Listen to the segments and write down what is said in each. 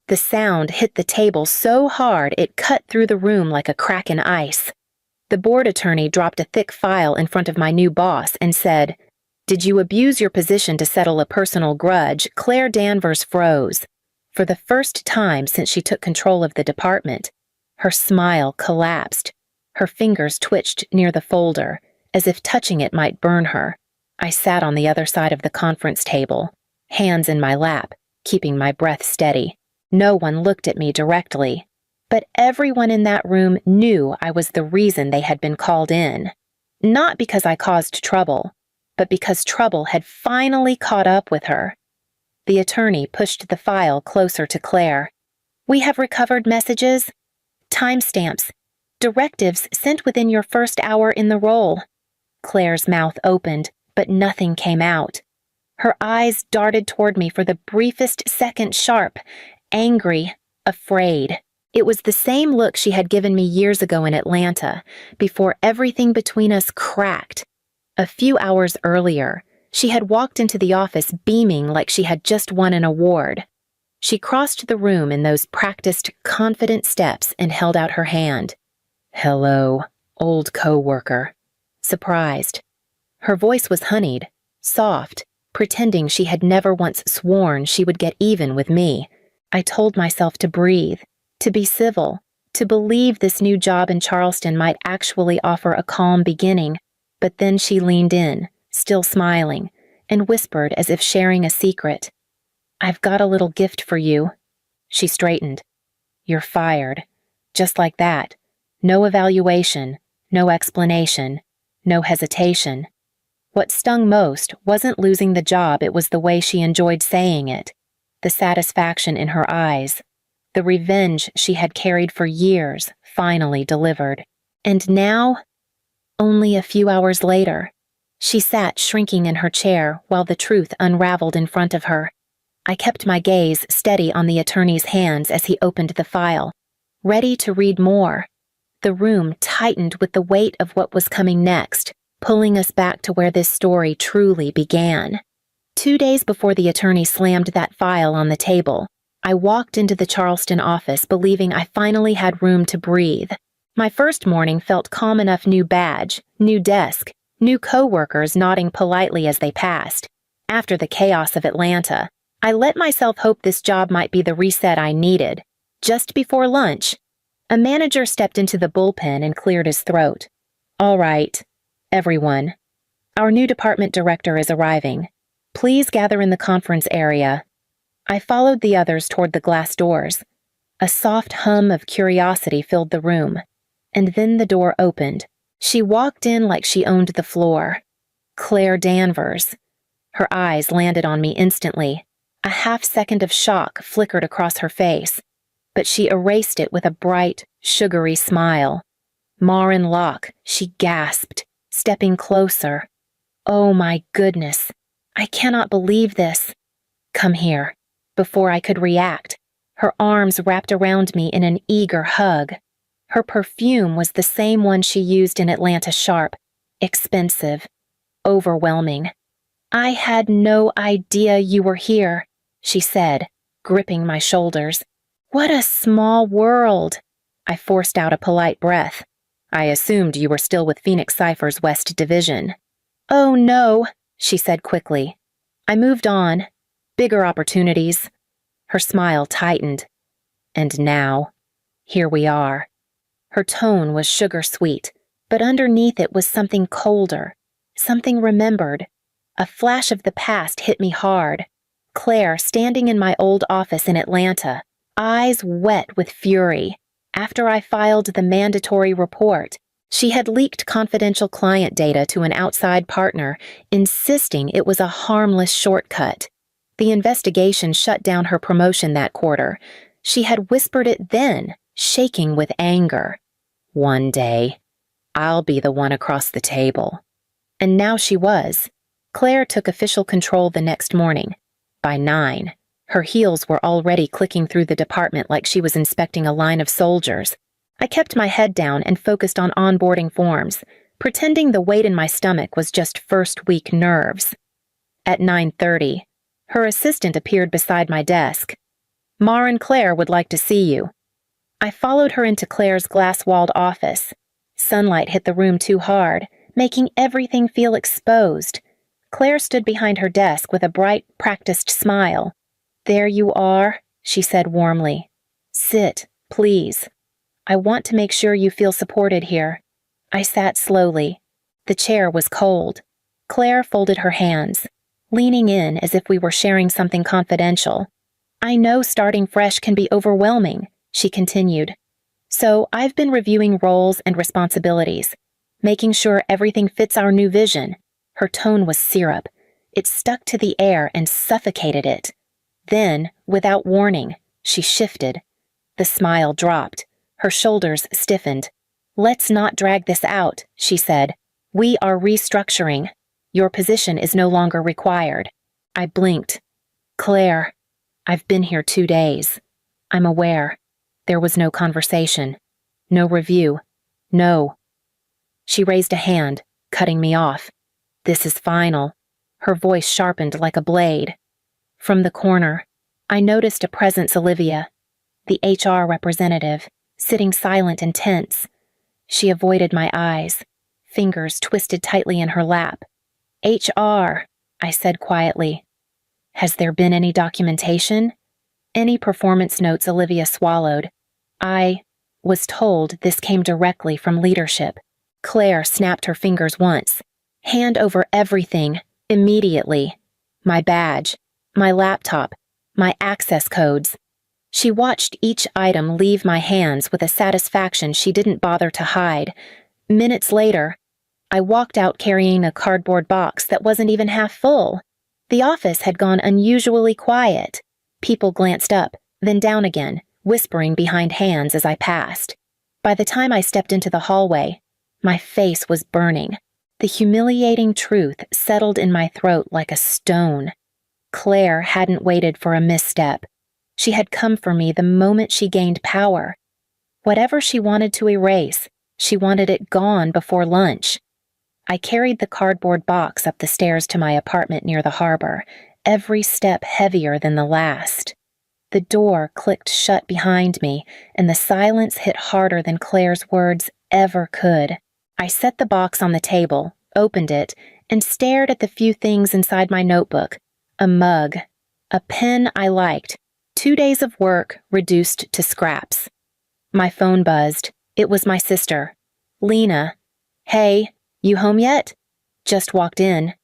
The sound hit the table so hard it cut through the room like a crack in ice. The board attorney dropped a thick file in front of my new boss and said, "Did you abuse your position to settle a personal grudge?" Claire Danvers froze. For the first time since she took control of the department, her smile collapsed. Her fingers twitched near the folder, as if touching it might burn her. I sat on the other side of the conference table, hands in my lap, keeping my breath steady. No one looked at me directly, but everyone in that room knew I was the reason they had been called in. Not because I caused trouble, but because trouble had finally caught up with her. The attorney pushed the file closer to Claire. "We have recovered messages, timestamps, directives sent within your first hour in the role." Claire's mouth opened, but nothing came out. Her eyes darted toward me for the briefest second, sharp, angry, afraid. It was the same look she had given me years ago in Atlanta, before everything between us cracked. A few hours earlier, she had walked into the office beaming like she had just won an award. She crossed the room in those practiced, confident steps and held out her hand. "Hello, old coworker." Surprised. Her voice was honeyed, soft, pretending she had never once sworn she would get even with me. I told myself to breathe, to be civil, to believe this new job in Charleston might actually offer a calm beginning, but then she leaned in, still smiling, and whispered as if sharing a secret. "I've got a little gift for you." She straightened. "You're fired." Just like that. No evaluation, no explanation, no hesitation. What stung most wasn't losing the job, it was the way she enjoyed saying it. The satisfaction in her eyes. The revenge she had carried for years finally delivered. And now, only a few hours later, she sat shrinking in her chair while the truth unraveled in front of her. I kept my gaze steady on the attorney's hands as he opened the file, ready to read more. The room tightened with the weight of what was coming next, pulling us back to where this story truly began. 2 days before the attorney slammed that file on the table, I walked into the Charleston office believing I finally had room to breathe. My first morning felt calm enough. New badge, new desk, new coworkers nodding politely as they passed. After the chaos of Atlanta, I let myself hope this job might be the reset I needed. Just before lunch, a manager stepped into the bullpen and cleared his throat. "All right, everyone. Our new department director is arriving. Please gather in the conference area." I followed the others toward the glass doors. A soft hum of curiosity filled the room, and then the door opened. She walked in like she owned the floor. Claire Danvers. Her eyes landed on me instantly. A half-second of shock flickered across her face, but she erased it with a bright, sugary smile. "Maren Locke," she gasped, stepping closer. "Oh my goodness, I cannot believe this." "Come here." Before I could react, her arms wrapped around me in an eager hug. Her perfume was the same one she used in Atlanta. Sharp, expensive, overwhelming. "I had no idea you were here," she said, gripping my shoulders. "What a small world." I forced out a polite breath. "I assumed you were still with Phoenix Cypher's West Division." "Oh no," she said quickly. "I moved on. Bigger opportunities." Her smile tightened. "And now, here we are." Her tone was sugar-sweet, but underneath it was something colder, something remembered. A flash of the past hit me hard. Claire standing in my old office in Atlanta, eyes wet with fury. After I filed the mandatory report, she had leaked confidential client data to an outside partner, insisting it was a harmless shortcut. The investigation shut down her promotion that quarter. She had whispered it then, shaking with anger. "One day, I'll be the one across the table." And now she was. Claire took official control the next morning. By 9, her heels were already clicking through the department like she was inspecting a line of soldiers. I kept my head down and focused on onboarding forms, pretending the weight in my stomach was just first-week nerves. At 9:30, her assistant appeared beside my desk. Maren Claire would like to see you. I followed her into Claire's glass-walled office. Sunlight hit the room too hard, making everything feel exposed. Claire stood behind her desk with a bright, practiced smile. "There you are," she said warmly. "Sit, please. I want to make sure you feel supported here." I sat slowly. The chair was cold. Claire folded her hands, leaning in as if we were sharing something confidential. "I know starting fresh can be overwhelming," she continued. "So I've been reviewing roles and responsibilities, making sure everything fits our new vision." Her tone was syrup. It stuck to the air and suffocated it. Then, without warning, she shifted. The smile dropped. Her shoulders stiffened. "Let's not drag this out," she said. "We are restructuring. Your position is no longer required." I blinked. "Claire, I've been here 2 days. I'm aware." There was no conversation. No review. No. She raised a hand, cutting me off. "This is final." Her voice sharpened like a blade. From the corner, I noticed a presence, Olivia, the HR representative, sitting silent and tense. She avoided my eyes, fingers twisted tightly in her lap. "HR," I said quietly. "Has there been any documentation?" "Any performance notes," Olivia swallowed. "I was told this came directly from leadership." Claire snapped her fingers once. "Hand over everything, immediately. My badge, my laptop, my access codes." She watched each item leave my hands with a satisfaction she didn't bother to hide. Minutes later, I walked out carrying a cardboard box that wasn't even half full. The office had gone unusually quiet. People glanced up, then down again, whispering behind hands as I passed. By the time I stepped into the hallway, my face was burning. The humiliating truth settled in my throat like a stone. Claire hadn't waited for a misstep. She had come for me the moment she gained power. Whatever she wanted to erase, she wanted it gone before lunch. I carried the cardboard box up the stairs to my apartment near the harbor, every step heavier than the last. The door clicked shut behind me, and the silence hit harder than Claire's words ever could. I set the box on the table, opened it, and stared at the few things inside my notebook. A mug, a pen I liked, 2 days of work reduced to scraps. My phone buzzed. It was my sister, Lena. "Hey, you home yet?" "Just walked in,"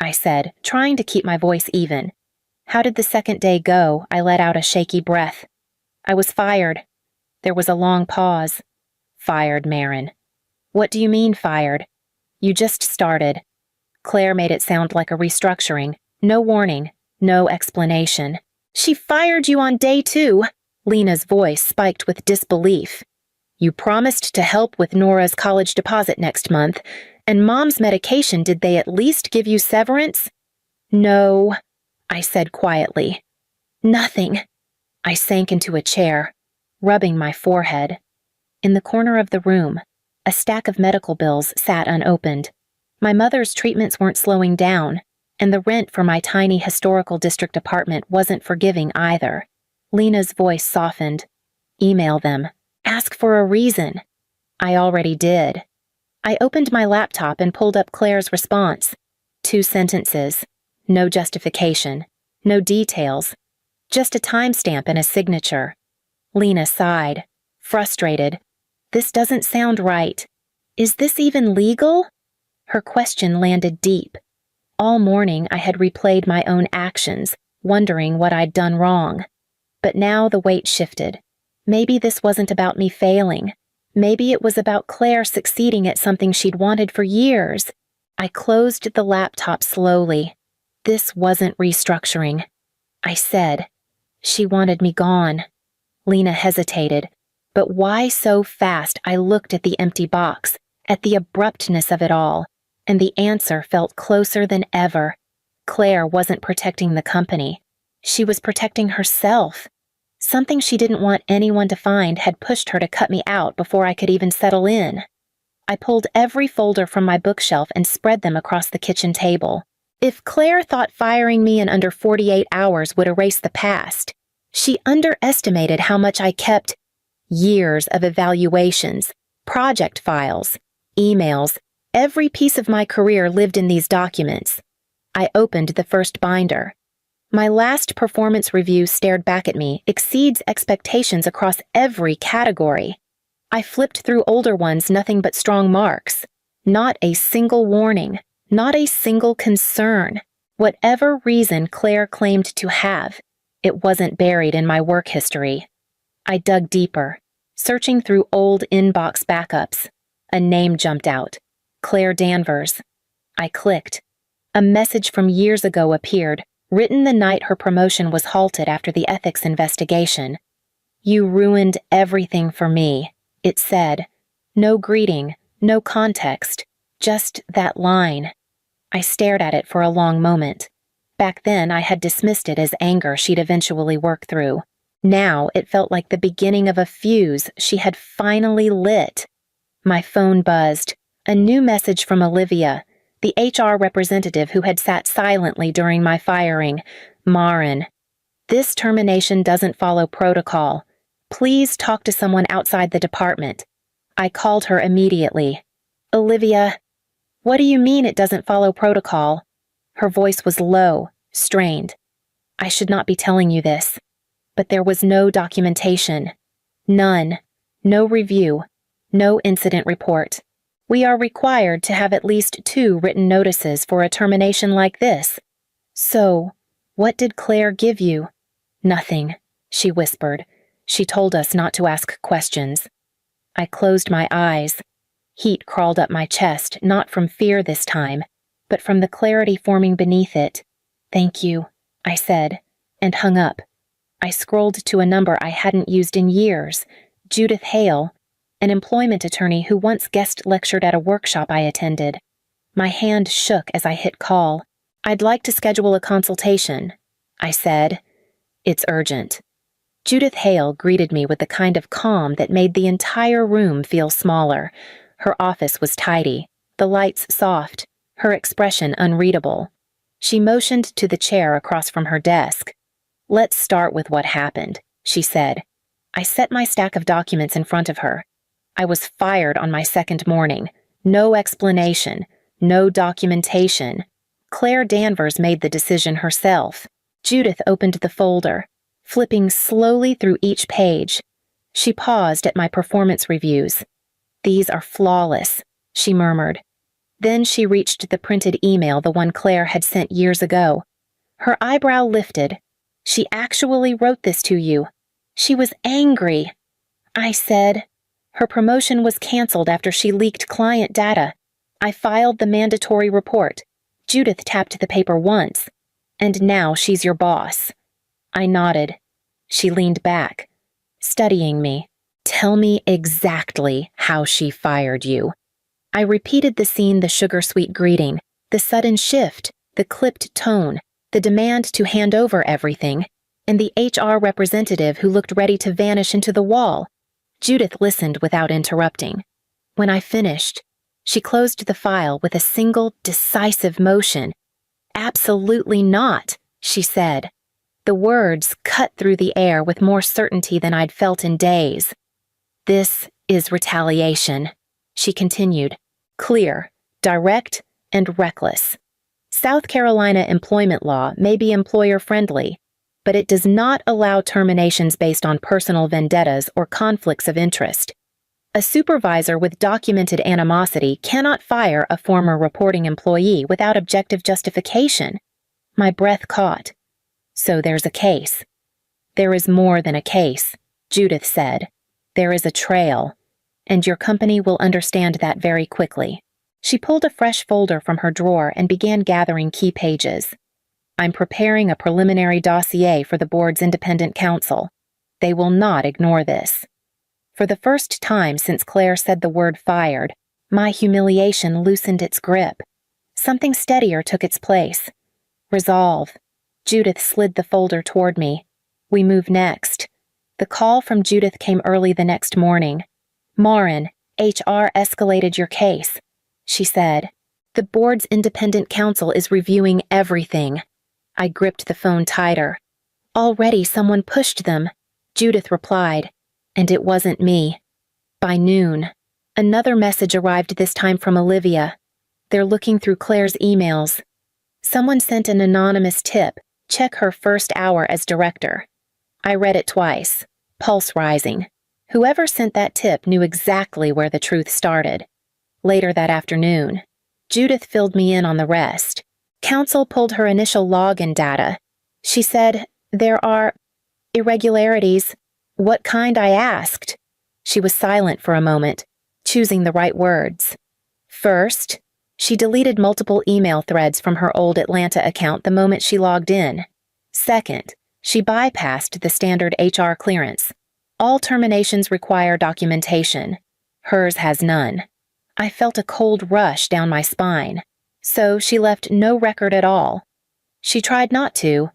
I said, trying to keep my voice even. "How did the second day go?" I let out a shaky breath. "I was fired." There was a long pause. "Fired, Maren." "What do you mean, fired?" "You just started." Claire made it sound like a restructuring. No warning, no explanation. "She fired you on day 2. Lena's voice spiked with disbelief. "You promised to help with Nora's college deposit next month, and Mom's medication. Did they at least give you severance?" "No," I said quietly. "Nothing." I sank into a chair, rubbing my forehead. In the corner of the room, a stack of medical bills sat unopened. My mother's treatments weren't slowing down, and the rent for my tiny historical district apartment wasn't forgiving either. Lena's voice softened. "Email them. Ask for a reason." I already did. I opened my laptop and pulled up Claire's response. 2 sentences. No justification. No details. Just a timestamp and a signature. Lena sighed, frustrated. "This doesn't sound right. Is this even legal?" Her question landed deep. All morning I had replayed my own actions, wondering what I'd done wrong. But now the weight shifted. Maybe this wasn't about me failing. Maybe it was about Claire succeeding at something she'd wanted for years. I closed the laptop slowly. This wasn't restructuring. I said, "She wanted me gone." Lena hesitated. But why so fast? I looked at the empty box, at the abruptness of it all, and the answer felt closer than ever. Claire wasn't protecting the company. She was protecting herself. Something she didn't want anyone to find had pushed her to cut me out before I could even settle in. I pulled every folder from my bookshelf and spread them across the kitchen table. If Claire thought firing me in under 48 hours would erase the past, She underestimated how much I kept. Years of evaluations, project files, emails, every piece of my career lived in these documents. I opened the first binder. My last performance review stared back at me, exceeds expectations across every category. I flipped through older ones, nothing but strong marks. Not a single warning, not a single concern. Whatever reason Claire claimed to have, it wasn't buried in my work history. I dug deeper, searching through old inbox backups. A name jumped out. Claire Danvers. I clicked. A message from years ago appeared, written the night her promotion was halted after the ethics investigation. "You ruined everything for me," it said. No greeting, no context, just that line. I stared at it for a long moment. Back then, I had dismissed it as anger she'd eventually work through. Now, it felt like the beginning of a fuse she had finally lit. My phone buzzed. A new message from Olivia, the HR representative who had sat silently during my firing. "Maren, this termination doesn't follow protocol. Please talk to someone outside the department." I called her immediately. "Olivia, what do you mean it doesn't follow protocol?" Her voice was low, strained. "I should not be telling you this, but there was no documentation. None. No review. No incident report. We are required to have at least 2 written notices for a termination like this. So, what did Claire give you?" "Nothing," she whispered. "She told us not to ask questions." I closed my eyes. Heat crawled up my chest, not from fear this time, but from the clarity forming beneath it. "Thank you," I said, and hung up. I scrolled to a number I hadn't used in years, Judith Hale, an employment attorney who once guest lectured at a workshop I attended. My hand shook as I hit call. "I'd like to schedule a consultation," I said. "It's urgent." Judith Hale greeted me with the kind of calm that made the entire room feel smaller. Her office was tidy, the lights soft, her expression unreadable. She motioned to the chair across from her desk. "Let's start with what happened," she said. I set my stack of documents in front of her. I was fired on my second morning. No explanation, no documentation. Claire Danvers made the decision herself. Judith opened the folder, flipping slowly through each page. She paused at my performance reviews. "These are flawless," she murmured. Then she reached the printed email, the one Claire had sent years ago. Her eyebrow lifted. "She actually wrote this to you. She was angry." I said. "Her promotion was canceled after she leaked client data. I filed the mandatory report. Judith tapped the paper once. And now she's your boss." I nodded. She leaned back, studying me. "Tell me exactly how she fired you." I repeated the scene, the sugar-sweet greeting, the sudden shift, the clipped tone, the demand to hand over everything, and the HR representative who looked ready to vanish into the wall. Judith listened without interrupting. When I finished, she closed the file with a single, decisive motion. "Absolutely not," she said. The words cut through the air with more certainty than I'd felt in days. "This is retaliation," she continued. "Clear, direct, and reckless. South Carolina employment law may be employer-friendly, but it does not allow terminations based on personal vendettas or conflicts of interest. A supervisor with documented animosity cannot fire a former reporting employee without objective justification." My breath caught. "So there's a case." "There is more than a case," Judith said. "There is a trail, and your company will understand that very quickly." She pulled a fresh folder from her drawer and began gathering key pages. "I'm preparing a preliminary dossier for the board's independent counsel. They will not ignore this." For the first time since Claire said the word fired, my humiliation loosened its grip. Something steadier took its place. Resolve. Judith slid the folder toward me. We moved next. The call from Judith came early the next morning. "Maren, HR escalated your case," she said. "The board's independent counsel is reviewing everything." I gripped the phone tighter. Already someone pushed them, Judith replied, and it wasn't me. By noon, another message arrived, this time from Olivia. They're looking through Claire's emails. Someone sent an anonymous tip, check her first hour as director. I read it twice, pulse rising. Whoever sent that tip knew exactly where the truth started. Later that afternoon, Judith filled me in on the rest. Counsel pulled her initial login data. She said, "There are irregularities." "What kind?" I asked. She was silent for a moment, choosing the right words. First, she deleted multiple email threads from her old Atlanta account the moment she logged in. Second, she bypassed the standard HR clearance. All terminations require documentation. Hers has none. I felt a cold rush down my spine. So she left no record at all. She tried not to,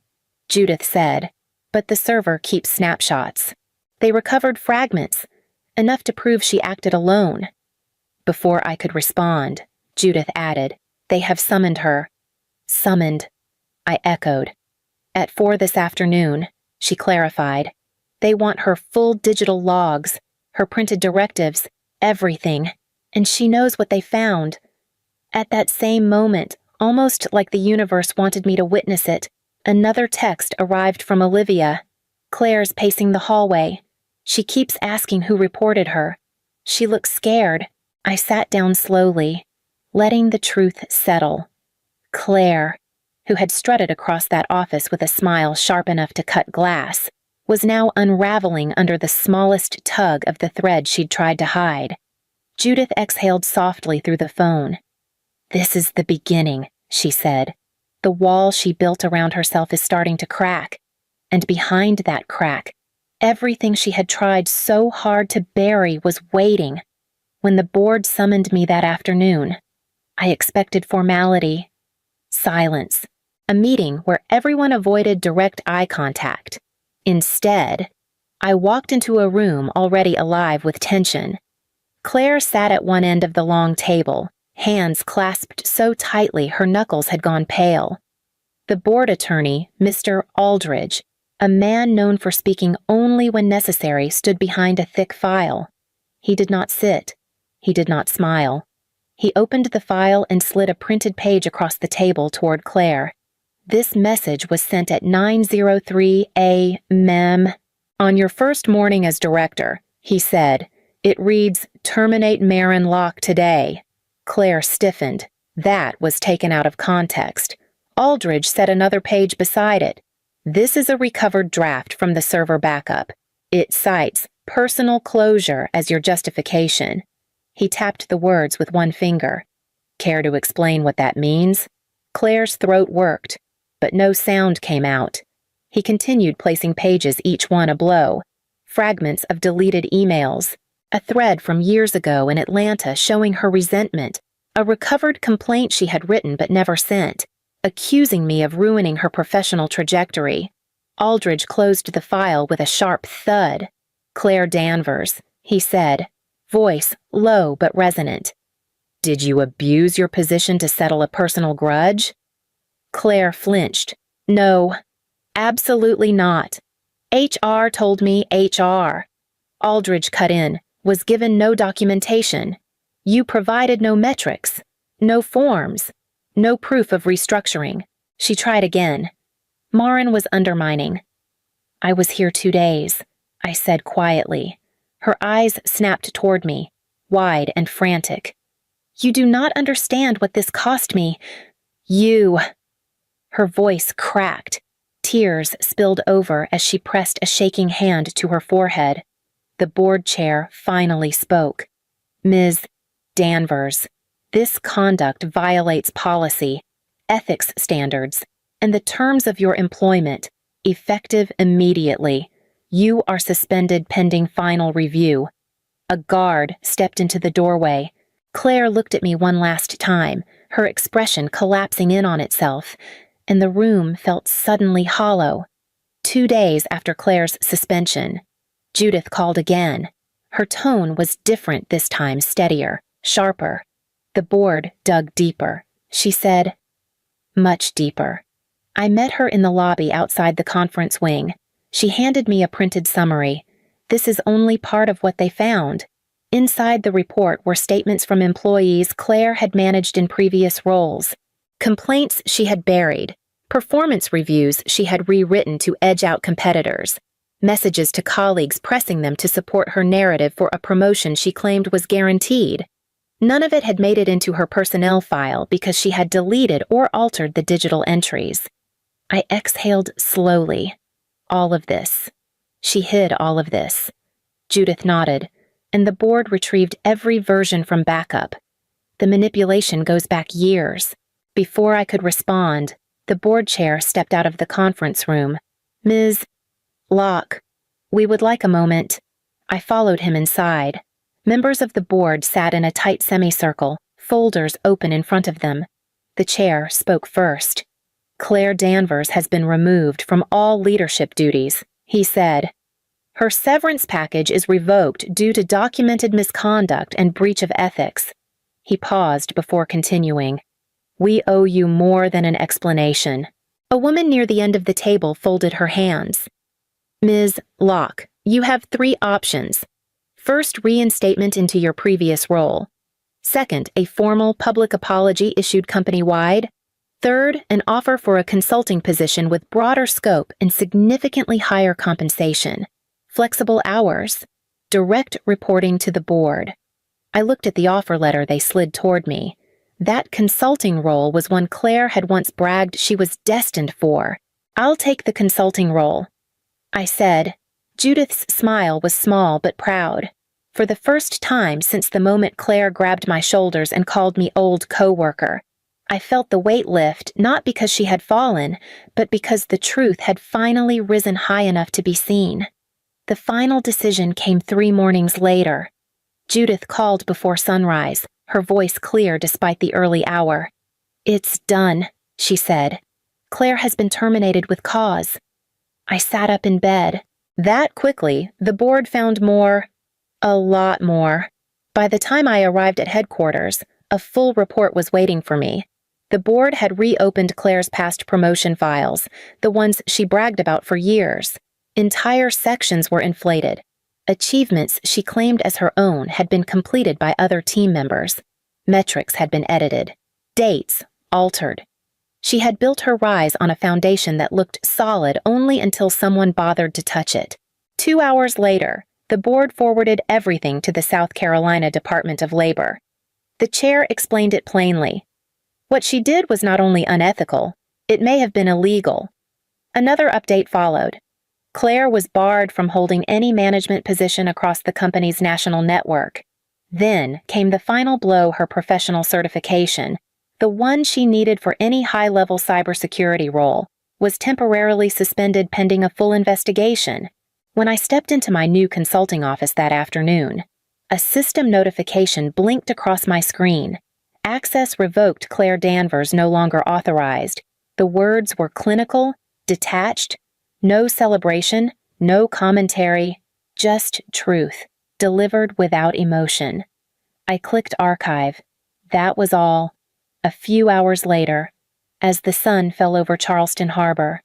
Judith said, but the server keeps snapshots. They recovered fragments, enough to prove she acted alone. Before I could respond, Judith added, "They have summoned her." "Summoned," I echoed. "At 4 this afternoon," she clarified. "They want her full digital logs, her printed directives, everything, and she knows what they found." At that same moment, almost like the universe wanted me to witness it, another text arrived from Olivia. "Claire's pacing the hallway. She keeps asking who reported her. She looks scared." I sat down slowly, letting the truth settle. Claire, who had strutted across that office with a smile sharp enough to cut glass, was now unraveling under the smallest tug of the thread she'd tried to hide. Judith exhaled softly through the phone. "This is the beginning," she said. "The wall she built around herself is starting to crack. And behind that crack, everything she had tried so hard to bury was waiting. When the board summoned me that afternoon, I expected formality, silence, a meeting where everyone avoided direct eye contact. Instead, I walked into a room already alive with tension. Claire sat at one end of the long table, hands clasped so tightly her knuckles had gone pale. The board attorney, Mr. Aldridge, a man known for speaking only when necessary, stood behind a thick file. He did not sit. He did not smile. He opened the file and slid a printed page across the table toward Claire. This message was sent at 9:03 a.m. "On your first morning as director," he said. "It reads, 'Terminate Maren Locke today.'" Claire stiffened. That was taken out of context. Aldridge set another page beside it. "This is a recovered draft from the server backup. It cites personal closure as your justification." He tapped the words with one finger. "Care to explain what that means?" Claire's throat worked, but no sound came out. He continued placing pages, each one a blow. Fragments of deleted emails. A thread from years ago in Atlanta showing her resentment. A recovered complaint she had written but never sent, accusing me of ruining her professional trajectory. Aldridge closed the file with a sharp thud. "Claire Danvers," he said, voice low but resonant. "Did you abuse your position to settle a personal grudge?" Claire flinched. "No, absolutely not. HR told me HR." Aldridge cut in. "Was given no documentation. You provided no metrics, no forms, no proof of restructuring." She tried again. Maren was undermining. "I was here 2 days," I said quietly. Her eyes snapped toward me, wide and frantic. "You do not understand what this cost me. You." Her voice cracked. Tears spilled over as she pressed a shaking hand to her forehead. The board chair finally spoke. "Ms. Danvers, this conduct violates policy, ethics standards, and the terms of your employment, effective immediately. You are suspended pending final review." A guard stepped into the doorway. Claire looked at me one last time, her expression collapsing in on itself, and the room felt suddenly hollow. 2 days after Claire's suspension, Judith called again. Her tone was different this time, steadier, sharper. The board dug deeper. She said, "Much deeper. I met her in the lobby outside the conference wing. She handed me a printed summary. This is only part of what they found. Inside the report were statements from employees Claire had managed in previous roles, complaints she had buried, performance reviews she had rewritten to edge out competitors, messages to colleagues pressing them to support her narrative for a promotion she claimed was guaranteed. None of it had made it into her personnel file because she had deleted or altered the digital entries. I exhaled slowly. All of this. She hid all of this. Judith nodded, and the board retrieved every version from backup. The manipulation goes back years. Before I could respond, the board chair stepped out of the conference room. Ms. Locke, we would like a moment. I followed him inside. Members of the board sat in a tight semicircle, folders open in front of them. The chair spoke first. Claire Danvers has been removed from all leadership duties, he said. Her severance package is revoked due to documented misconduct and breach of ethics. He paused before continuing. We owe you more than an explanation. A woman near the end of the table folded her hands. Ms. Locke, you have 3 options. First, reinstatement into your previous role. Second, a formal public apology issued company-wide. Third, an offer for a consulting position with broader scope and significantly higher compensation. Flexible hours. Direct reporting to the board. I looked at the offer letter they slid toward me. That consulting role was one Claire had once bragged she was destined for. I'll take the consulting role, I said. Judith's smile was small but proud. For the first time since the moment Claire grabbed my shoulders and called me old coworker, I felt the weight lift not because she had fallen, but because the truth had finally risen high enough to be seen. The final decision came 3 mornings later. Judith called before sunrise, her voice clear despite the early hour. It's done, she said. Claire has been terminated with cause. I sat up in bed. That quickly, the board found more. A lot more. By the time I arrived at headquarters, a full report was waiting for me. The board had reopened Claire's past promotion files, the ones she bragged about for years. Entire sections were inflated. Achievements she claimed as her own had been completed by other team members. Metrics had been edited. Dates altered. She had built her rise on a foundation that looked solid only until someone bothered to touch it. 2 hours later, the board forwarded everything to the South Carolina Department of Labor. The chair explained it plainly. What she did was not only unethical, it may have been illegal. Another update followed. Claire was barred from holding any management position across the company's national network. Then came the final blow: her professional certification, the one she needed for any high-level cybersecurity role, was temporarily suspended pending a full investigation. When I stepped into my new consulting office that afternoon, a system notification blinked across my screen. Access revoked. Claire Danvers no longer authorized. The words were clinical, detached, no celebration, no commentary, just truth, delivered without emotion. I clicked archive. That was all. A few hours later, as the sun fell over Charleston Harbor,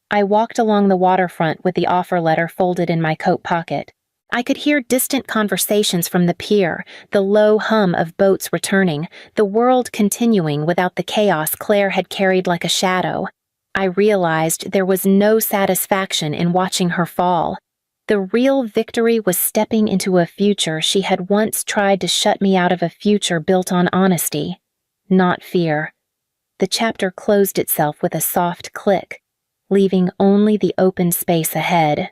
I walked along the waterfront with the offer letter folded in my coat pocket. I could hear distant conversations from the pier, the low hum of boats returning, the world continuing without the chaos Claire had carried like a shadow. I realized there was no satisfaction in watching her fall. The real victory was stepping into a future she had once tried to shut me out of, a future built on honesty, not fear. The chapter closed itself with a soft click, leaving only the open space ahead.